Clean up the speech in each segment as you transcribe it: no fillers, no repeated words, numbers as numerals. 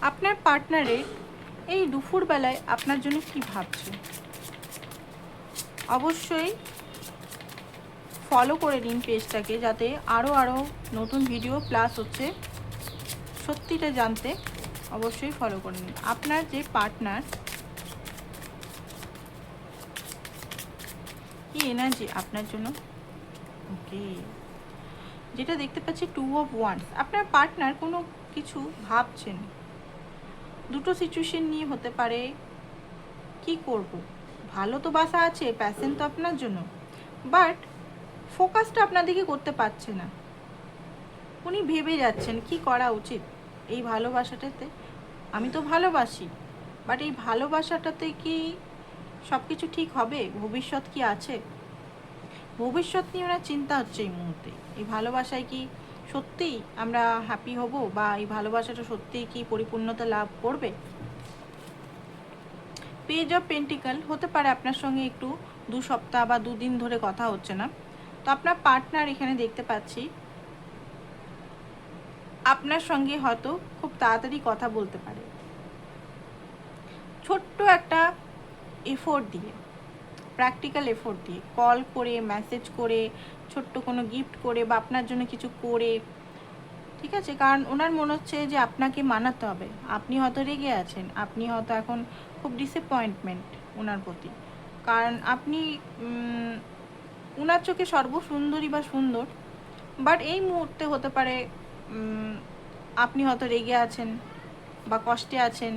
আপনার পার্টনারের এই দুপুরবেলায় আপনার জন্য কি ভাবছে? অবশ্যই ফলো করে নিন পেজটাকে, যাতে আরও নতুন ভিডিও প্লাস হচ্ছে সত্যিটা জানতে অবশ্যই ফলো করে নিন। আপনার যে পার্টনার কি এনার্জি আপনার জন্য? ওকে, যেটা দেখতে পাচ্ছি 2 অফ ওয়ান্স। আপনার পার্টনার কোনো কিছু ভাবছেন, দুটো সিচুয়েশন নিয়ে হতে পারে। কি করব, ভালো তো বাসা আছে, প্যাশন তো আপনার জন্য, বাট ফোকাসটা আপনার দিকে করতে পারছে না। উনি ভেবে যাচ্ছেন কি করা উচিত এই ভালোবাসাটাতে। আমি তো ভালোবাসি, বাট এই ভালোবাসাটাতে কি সব কিছু ঠিক হবে? ভবিষ্যৎ কি আছে? ভবিষ্যৎ নিয়ে ওনার চিন্তা হচ্ছে এই মুহূর্তে। এই ভালোবাসায় কি সত্যিই আমরা হ্যাপি হব, বা এই ভালোবাসাটা সত্যিই কি পরিপূর্ণতা লাভ করবে? পেজ অফ পেন্টিকাল, হতে পারে আপনার সঙ্গে একটু 2 সপ্তাহ বা 2 দিন ধরে কথা হচ্ছে না। তো আপনার পার্টনার এখানে দেখতে পাচ্ছি আপনার সঙ্গে হয়তো খুব তাড়াতাড়ি কথা বলতে পারে, ছোট্ট একটা এফোর্ট দিয়ে, প্র্যাকটিক্যাল এফোর্ট দিয়ে, কল করে, মেসেজ করে, ছোট্ট কোনো গিফট করে, বা আপনার জন্য কিছু করে। ঠিক আছে, কারণ ওনার মনে হচ্ছে যে আপনাকে মানাতে হবে। আপনি হয়তো রেগে আছেন, আপনি হয়তো এখন খুব ডিসঅ্যাপয়েন্টমেন্ট ওনার প্রতি, কারণ আপনি ওনার চোখে সর্বসুন্দরী বা সুন্দর, বাট এই মুহূর্তে হতে পারে আপনি হয়তো রেগে আছেন বা কষ্টে আছেন।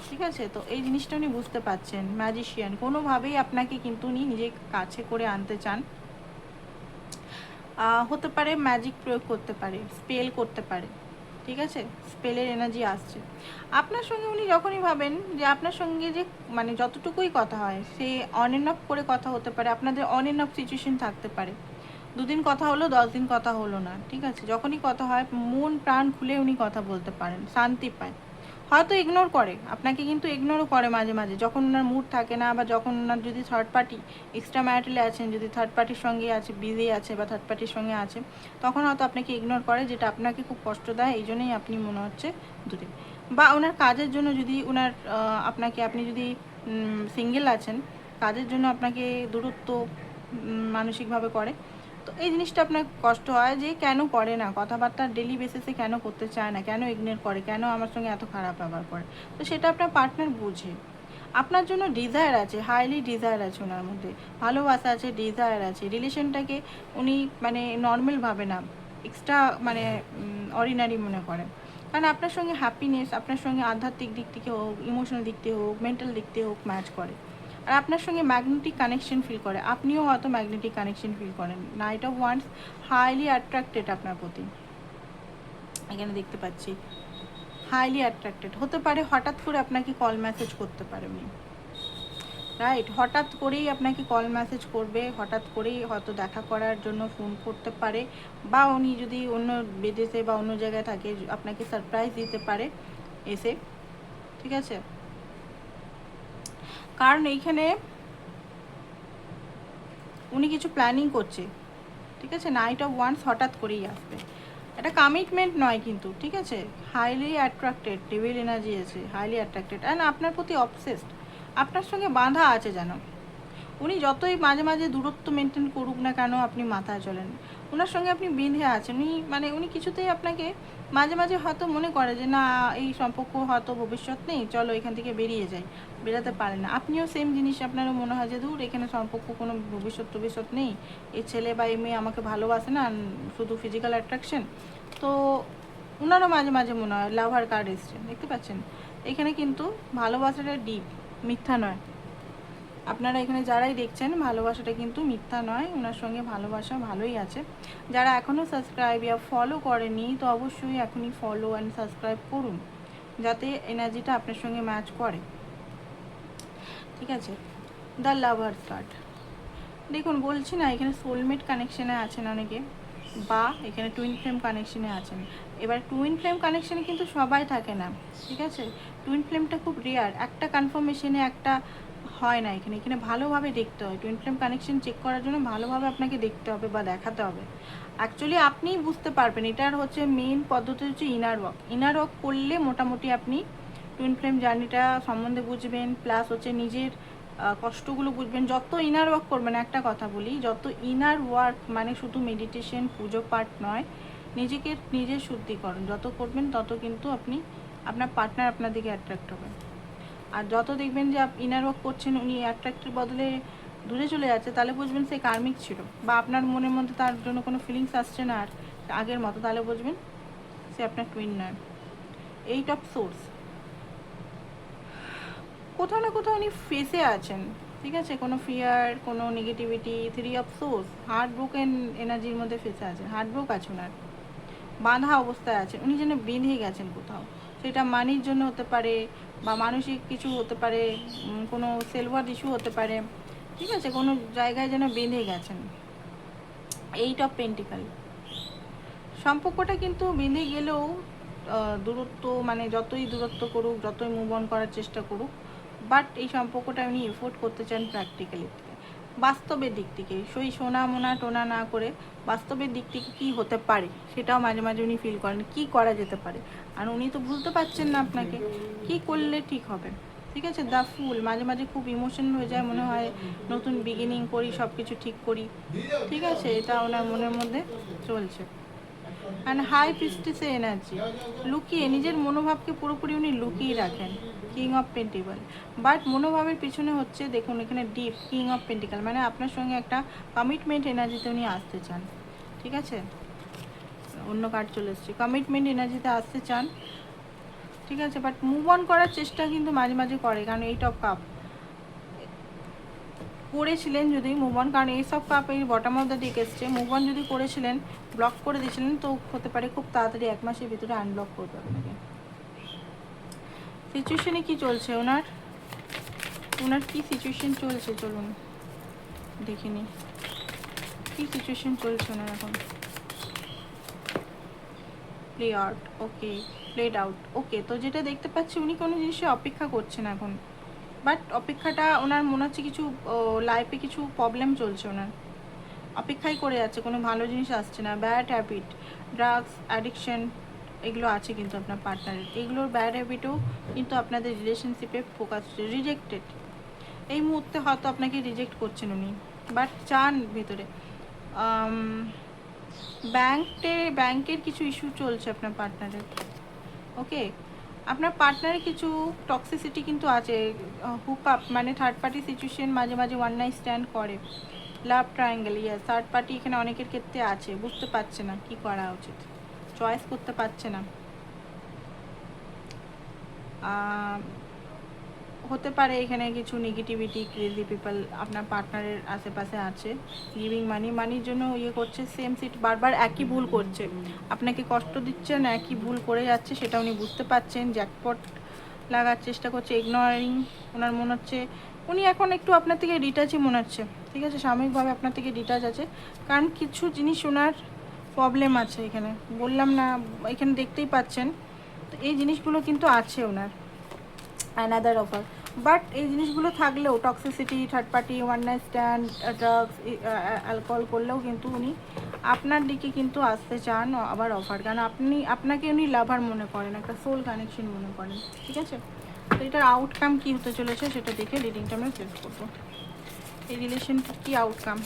ঠিক আছে, তো এই জিনিসটা উনি বুঝতে পারছেন। ম্যাজিশিয়ান, কোনোভাবেই আপনাকে কিন্তু উনি নিজের কাছে করে আনতে চান। হতে পারে ম্যাজিক প্রয়োগ করতে পারে, স্পেল করতে পারে। ঠিক আছে, স্পেলের এনার্জি আসছে আপনার সঙ্গে। উনি যখনই ভাবেন যে আপনার সঙ্গে যে মানে যতটুকুই কথা হয়, সে অন এন্ড অফ করে কথা হতে পারে, আপনাদের অন এন্ড অফ সিচুয়েশন থাকতে পারে। 2 দিন কথা হলো, 10 দিন কথা হলো না, ঠিক আছে, যখনই কথা হয় মন প্রাণ খুলে উনি কথা বলতে পারেন, শান্তি পায়। হয়তো ইগনোর করে আপনাকে, কিন্তু ইগনোরও করে মাঝে মাঝে, যখন ওনার মুড থাকে না, বা যখন ওনার যদি থার্ড পার্টি এক্সট্রা ম্যারিটালে আছেন, যদি থার্ড পার্টির সঙ্গে আছে, বিজি আছে, বা থার্ড পার্টির সঙ্গে আছে, তখন হয়তো আপনাকে ইগনোর করে, যেটা আপনাকে খুব কষ্ট দেয়। এই জন্যই আপনি মনে হচ্ছে দূরে। বা ওনার কাজের জন্য যদি ওনার আপনাকে, আপনি যদি সিঙ্গেল আছেন, কাজের জন্য আপনাকে দূরত্ব মানসিকভাবে করে। তো এই জিনিসটা আপনার কষ্ট হয় যে কেন করে না কথাবার্তা, ডেলি বেসিসে কেন করতে চায় না, কেন ইগনোর করে, কেন আমার সঙ্গে এত খারাপ ব্যবহার করে। তো সেটা আপনার পার্টনার বুঝে। আপনার জন্য ডিজায়ার আছে, হাইলি ডিজায়ার আছে ওনার মধ্যে, ভালোবাসা আছে, ডিজায়ার আছে। রিলেশনটাকে উনি মানে নর্মাল ভাবে না, এক্সট্রা মানে অর্ডিনারি মনে করেন। কারণ আপনার সঙ্গে হ্যাপিনেস, আপনার সঙ্গে আধ্যাত্মিক দিক থেকে হোক, ইমোশনাল দিক থেকে হোক, মেন্টাল দিক থেকে হোক ম্যাচ করে। আর আপনার সঙ্গে ম্যাগনেটিক কানেকশন ফিল করে, আপনিও হয়তো ম্যাগনেটিক কানেকশন ফিল করেন। Night of wands, highly attracted আপনার প্রতি, এখানে দেখতে পাচ্ছি হাইলি অ্যাট্রাক্টেড। হতে পারে হঠাৎ করে আপনাকে কল মেসেজ করতে পারে উনি, রাইট, হঠাৎ করেই আপনাকে কল মেসেজ করবে, হঠাৎ করেই হয়তো দেখা করার জন্য ফোন করতে পারে, বা উনি যদি অন্য বিদেশে বা অন্য জায়গায় থাকে, আপনাকে সারপ্রাইজ দিতে পারে এসে। ঠিক আছে, কারণ এইখানে উনি কিছু প্ল্যানিং করছে। ঠিক আছে, নাইট অফ ওয়ান্স হঠাৎ করেই আসবে, এটা কমিটমেন্ট নয় কিন্তু। ঠিক আছে, হাইলি অ্যাট্রাক্টেড, ডেভিল এনার্জি আছে, হাইলি অ্যাট্রাক্টেড, অ্যান্ড আপনার প্রতি অবসেসড, আপনার সঙ্গে বাঁধা আছে যেন। উনি যতই মাঝে মাঝে দূরত্ব মেনটেন করুক না কেন, আপনি মাথায় চলেন, ওনার সঙ্গে আপনি বেঁধে আছেন। উনি কিছুতেই আপনাকে মাঝে মাঝে হয়তো মনে করে যে না, এই সম্পর্ক হয়তো ভবিষ্যৎ নেই, চলো এখান থেকে বেরিয়ে যাই, বেরাতে পারে না। আপনিও সেম জিনিস, আপনারও মনে হয় যে দূর, এখানে সম্পর্ক কোনো ভবিষ্যৎ নেই, এই ছেলে বা এই মেয়ে আমাকে ভালোবাসে না, শুধু ফিজিক্যাল অ্যাট্রাকশন। তো ওনারও মাঝে মাঝে মনে হয়। লাভার কার্ড এসছে, দেখতে পাচ্ছেন এখানে, কিন্তু ভালোবাসাটা ডিপ, মিথ্যা নয়। আপনারা এখানে যারাই দেখছেন, ভালোবাসাটা কিন্তু মিথ্যা নয়, ওনার সঙ্গে ভালোবাসা ভালোই আছে। যারা এখনও সাবস্ক্রাইব বা ফলো করেনি, তো অবশ্যই এখনই ফলো অ্যান্ড সাবস্ক্রাইব করুন, যাতে এনার্জিটা আপনার সঙ্গে ম্যাচ করে। ঠিক আছে, দ্য লাভার্স কার্ড দেখুন, বলছি না এখানে সোলমেট কানেকশানে আছেন অনেকে, বা এখানে টুইন ফ্লেম কানেকশানে আছেন। এবার টুইন ফ্লেম কানেকশানে কিন্তু সবাই থাকে না। ঠিক আছে, টুইন ফ্লেমটা খুব রেয়ার, একটা কনফার্মেশনে একটা হয় না। এখানে ভালোভাবে দেখতে হয়। টুইন ফ্লেম কানেকশন চেক করার জন্য ভালোভাবে আপনাকে দেখতে হবে বা দেখাতে হবে। অ্যাকচুয়ালি আপনিই বুঝতে পারবেন। এটার হচ্ছে মেইন পদ্ধতি হচ্ছে ইনার ওয়ার্ক। ইনার ওয়ার্ক করলে মোটামুটি আপনি টুইন ফ্লেম জার্নিটা সম্বন্ধে বুঝবেন, প্লাস হচ্ছে নিজের কষ্টগুলো বুঝবেন। যত ইনার ওয়ার্ক করবেন, একটা কথা বলি, যত ইনার ওয়ার্ক মানে শুধু মেডিটেশন পুজো পাঠ নয়, নিজেকে নিজের শুদ্ধিকরণ যত করবেন তত কিন্তু আপনি আপনার পার্টনার আপনার দিকে অ্যাট্রাক্ট হবে। আর যত দেখবেন যে ইনার ওয়ার্ক করছেন উনি অ্যাট্রাক্টের বদলে দূরে চলে যাচ্ছে, তাহলে বুঝবেন সে কার্মিক ছিল, বা আপনার মনের মধ্যে তার জন্য কোনো ফিলিংস আসছে না আর আগের মতো, তাহলে বুঝবেন সে আপনার টুইন নয়। 8 অফ সোর্স, কোথাও না কোথাও উনি ফেসে আছেন, ঠিক আছে, কোনো ফিয়ার, কোনো negativity. 3 of swords, heart broken এনার্জির মধ্যে ফেসে আছেন, হার্ট ব্রোক আছে ওনার, বাঁধা অবস্থায় আছেন, উনি যেন বেঁধে গেছেন কোথাও। সেটা মানির জন্য হতে পারে, বা মানসিক কিছু হতে পারে, কোনো সেলওয়ার ইস্যু হতে পারে, ঠিক আছে, কোনো জায়গায় যেন বেঁধে গেছেন। 8 অফ পেন্টিকাল, সম্পর্কটা কিন্তু বেঁধে গেলেও দূরত্ব, মানে যতই দূরত্ব করুক, যতই মুভ অন করার চেষ্টা করুক, বাট এই সম্পর্কটা উনি এফোর্ট করতে চান প্র্যাকটিক্যালি, বাস্তবের দিক থেকে, সেই সোনা মোনা টোনা না করে বাস্তবের দিক থেকে কী হতে পারে সেটাও মাঝে মাঝে উনি ফিল করেন, কী করা যেতে পারে। আর উনি তো ভুলতে পারছেন না আপনাকে, কী করলে ঠিক হবে, ঠিক আছে। দ্য ফুল, মাঝে মাঝে খুব ইমোশনাল হয়ে যায়, মনে হয় নতুন বিগিনিং করি, সব কিছু ঠিক করি, ঠিক আছে, এটা ওনার মনের মধ্যে চলছে। অ্যান্ড হাই প্রিস্টেসে এনার্জি, লুকিয়ে নিজের মনোভাবকে পুরোপুরি উনি লুকিয়ে রাখেন। কিং অফ পেন্টিকাল, বাট মনোভাবের পিছনে হচ্ছে দেখুন এখানে ডিপ কিং অফ পেন্টিকাল, মানে আপনার সঙ্গে একটা কমিটমেন্ট এনার্জিতে উনি আসতে চান, ঠিক আছে। অন্য কার্ড চলে এসছে, কমিটমেন্ট এনার্জিতে আসতে চান, ঠিক আছে, বাট মুভ অন করার চেষ্টা কিন্তু মাঝে মাঝে করে, কারণ 8 অফ কাপ করেছিলেন যদি মুভ অন, কারণ এই সব কাপ এই বটম অফ দ্য ডেক এসছে, মুভ অন যদি করেছিলেন, ব্লক করে দিয়েছিলেন, তো হতে পারে খুব তাড়াতাড়ি 1 মাসের ভিতরে আনব্লক করবে আপনাকে। সিচুয়েশনে কি চলছে ওনার, ওনার কি সিচুয়েশন চলছে চলুন দেখে নিই, কী সিচুয়েশন চলছে ওনার এখন। প্লে আউট, ওকে, প্লেড আউট, ওকে। তো যেটা দেখতে পাচ্ছি উনি কোনো জিনিসে অপেক্ষা করছেন এখন, বাট অপেক্ষাটা ওনার মনে হচ্ছে কিছু লাইফে কিছু প্রবলেম চলছে ওনার, অপেক্ষাই করে যাচ্ছে, কোনো ভালো জিনিস আসছে না। ব্যাড হ্যাবিট, ড্রাগস অ্যাডিকশন, এগুলো আছে কিন্তু আপনার পার্টনারের, এগুলোর ব্যাড হ্যাবিটও কিন্তু আপনাদের রিলেশনশিপে ফোকাস, রিজেক্টেড এই মুহূর্তে হয়তো আপনাকে রিজেক্ট করছেন উনি, বাট চান ভিতরে। ব্যাংকের কিছু ইস্যু চলছে আপনার পার্টনারের, ওকে। আপনার পার্টনারের কিছু টক্সিসিটি কিন্তু আছে, হুক আপ মানে থার্ড পার্টি সিচুয়েশন, মাঝে মাঝে ওয়ান নাইট স্ট্যান্ড করে, লাভ ট্রায়াঙ্গেল, ইয়াস, থার্ড পার্টি এখানে অনেকের ক্ষেত্রে আছে, বুঝতে পারছে না কি করা উচিত, চয়েস করতে পারছে না। হতে পারে এখানে কিছু নেগেটিভিটি, ক্রেজি পিপল আপনার পার্টনারের আশেপাশে আছে, গিভিং মানির জন্য ইয়ে করছে, সেম সিট বারবার একই ভুল করছে, আপনাকে কষ্ট দিচ্ছেন, একই ভুল করে যাচ্ছে, সেটা উনি বুঝতে পারছেন, জ্যাকপট লাগার চেষ্টা করছে, ইগনোরিং, ওনার মনে হচ্ছে উনি এখন একটু আপনার থেকে ডিটাচই মনে হচ্ছে, ঠিক আছে, সাময়িকভাবে আপনার থেকে ডিটাচ আছে, কারণ কিছু জিনিস ওনার প্রবলেম আছে এখানে, বললাম না, এখানে দেখতেই পাচ্ছেন, তো এই জিনিসগুলো কিন্তু আছে ওনার। অ্যানাদার অফার, বাট এই জিনিসগুলো থাকলেও toxicity, third party, one night stand, drugs, alcohol করলেও কিন্তু উনি আপনার দিকে কিন্তু আসতে চান আবার অফার, কারণ আপনাকে উনি লাভার মনে করেন, একটা সোল কানেকশন মনে করেন, ঠিক আছে। তো এটার আউটকাম কী হতে চলেছে সেটা দেখে রিডিংটা আমরা শেষ করবো। এই রিলেশনটা কী আউটকাম,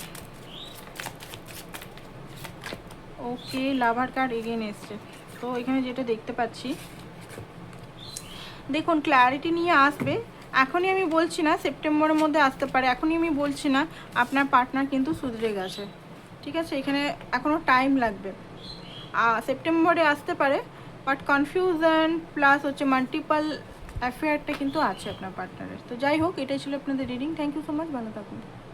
ওকে, লাভার কার্ড এগেন এসছে। তো এখানে যেটা দেখতে পাচ্ছি, দেখুন ক্ল্যারিটি নিয়ে আসবে, এখনই আমি বলছি না সেপ্টেম্বরের মধ্যে আসতে পারে, এখনই আমি বলছি না, আপনার পার্টনার কিন্তু সুধরে গেছে, ঠিক আছে, এখানে এখনও টাইম লাগবে, সেপ্টেম্বরে আসতে পারে, বাট কনফিউশন প্লাস হচ্ছে মাল্টিপল অ্যাফেয়ারটা কিন্তু আছে আপনার পার্টনারের। তো যাই হোক, এটাই ছিল আপনাদের reading, thank you so much, ভালো থাকুন।